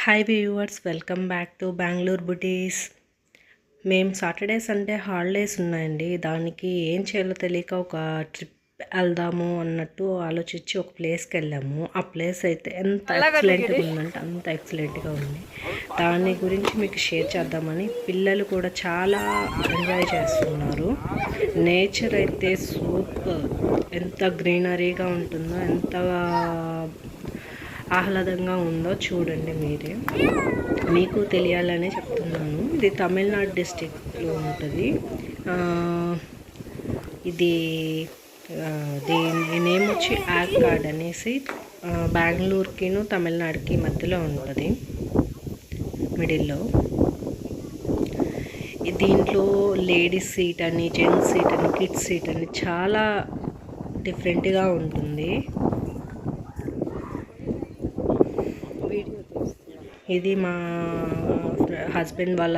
Hi viewers, welcome back to Bengaluru బుటీస్. మేము Saturday Sunday holidays ఉన్నాయండి. దానికి ఏం చేయాలో తెలియక ఒక ట్రిప్ వెళ్దాము అన్నట్టు ఆలోచించి ఒక ప్లేస్కి వెళ్ళాము. ఆ ప్లేస్ అయితే ఎంత ఎక్సలెంట్గా ఉందంటే అంత ఎక్సలెంట్గా ఉంది. దాని గురించి మీకు షేర్ చేద్దామని పిల్లలు కూడా చాలా ఎంజాయ్ చేస్తున్నారు. నేచర్ అయితే సూపర్, ఎంత గ్రీనరీగా ఉంటుందో, ఎంత ఆహ్లాదంగా ఉందో చూడండి మీరే. మీకు తెలియాలని చెప్తున్నాను. ఇది తమిళనాడు డిస్టిక్లో ఉంటుంది. ఇది దీని నేమ్ వచ్చి ఆర్కాడ్ అనేసి బెంగళూరుకిను తమిళనాడుకి మధ్యలో ఉంటుంది, మిడిల్లో. దీంట్లో లేడీస్ సీట్ అని, జెంట్స్ సీట్ అని, కిడ్స్ సీట్ అని చాలా డిఫరెంట్గా ఉంటుంది. ఇది మా హస్బెండ్ వాళ్ళ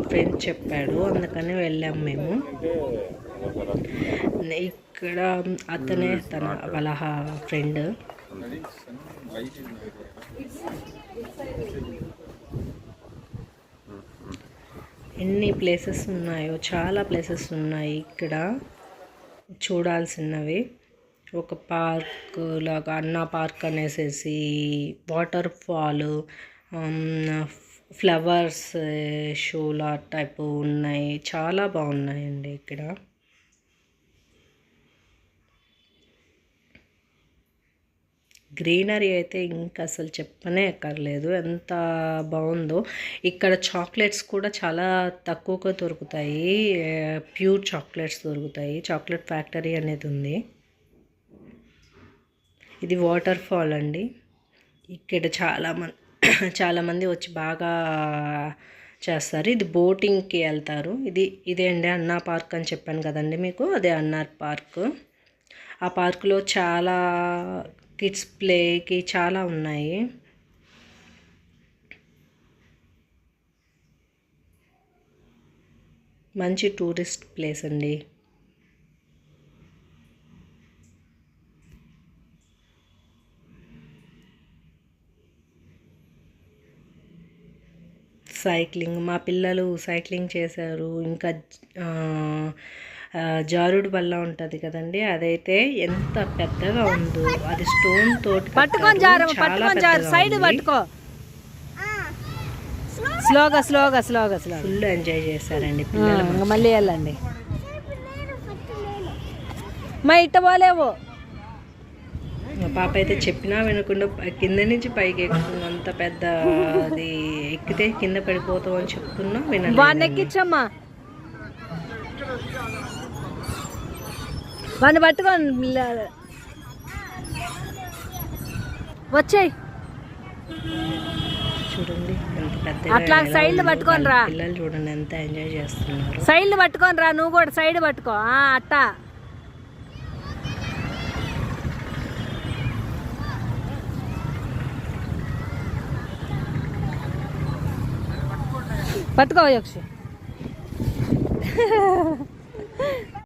ఫ్రెండ్ చెప్పాడు, అందుకని వెళ్ళాము మేము. ఇక్కడ అతనే వాళ్ళ ఫ్రెండ్. ఎన్ని ప్లేసెస్ ఉన్నాయో, చాలా ప్లేసెస్ ఉన్నాయి ఇక్కడ చూడాల్సినవి. ఒక పార్క్ లాగా, అన్నా పార్క్ అనేసి, water fall, flowers shola type ఉన్నాయి. చాలా బాగున్నాయండి ఇక్కడ. గ్రీనరీ అయితే ఇంకా అసలు చెప్పనే ఎక్కర్లేదు, ఎంత బాగుందో. ఇక్కడ చాక్లెట్స్ కూడా చాలా తక్కువగా దొరుకుతాయి. ప్యూర్ చాక్లెట్స్ దొరుకుతాయి. చాక్లెట్ ఫ్యాక్టరీ అనేది ఉంది. ఇది వాటర్ ఫాల్ అండి. ఇక్కడ చాలామంది వచ్చి బాగా చేస్తారు. ఇది బోటింగ్కి వెళ్తారు. ఇదే అండి అన్నా పార్క్ అని చెప్పాను కదండి మీకు, అదే అన్నార్ పార్క్. ఆ పార్కులో చాలా కిడ్స్ ప్లేకి చాలా ఉన్నాయి. మంచి టూరిస్ట్ ప్లేస్ అండి. సైక్లింగ్, మా పిల్లలు సైక్లింగ్ చేశారు. ఇంకా జారుడు బల్ల ఉంటుంది కదండి, అదైతే ఎంత పెద్దగా ఉందో. అది స్టోన్ తోటి ఫుల్ ఎంజాయ్ చేశారండి పిల్లలు. మళ్ళీ వెళ్ళండి, మా ఇట్ట పోలేవు. మా పాప అయితే చెప్పినా వినకుండా కింద నుంచి పైకి ఎక్కుతుంది. అంత పెద్ద అది ఎక్కితే కింద పడిపోతావు అని చెప్తున్నా వాడిని ఎక్కించమ్మా, వాడిని పట్టుకోండి, వచ్చేయి. చూడండి ఎంత పెద్ద. అట్లా సైడ్లు పట్టుకొని రా పిల్లలు, చూడండి ఎంత ఎంజాయ్ చేస్తున్నారు. సైడ్లు పట్టుకొని రా, నువ్వు కూడా సైడ్ పట్టుకో. అట్టా పట్టుకో యక్షి.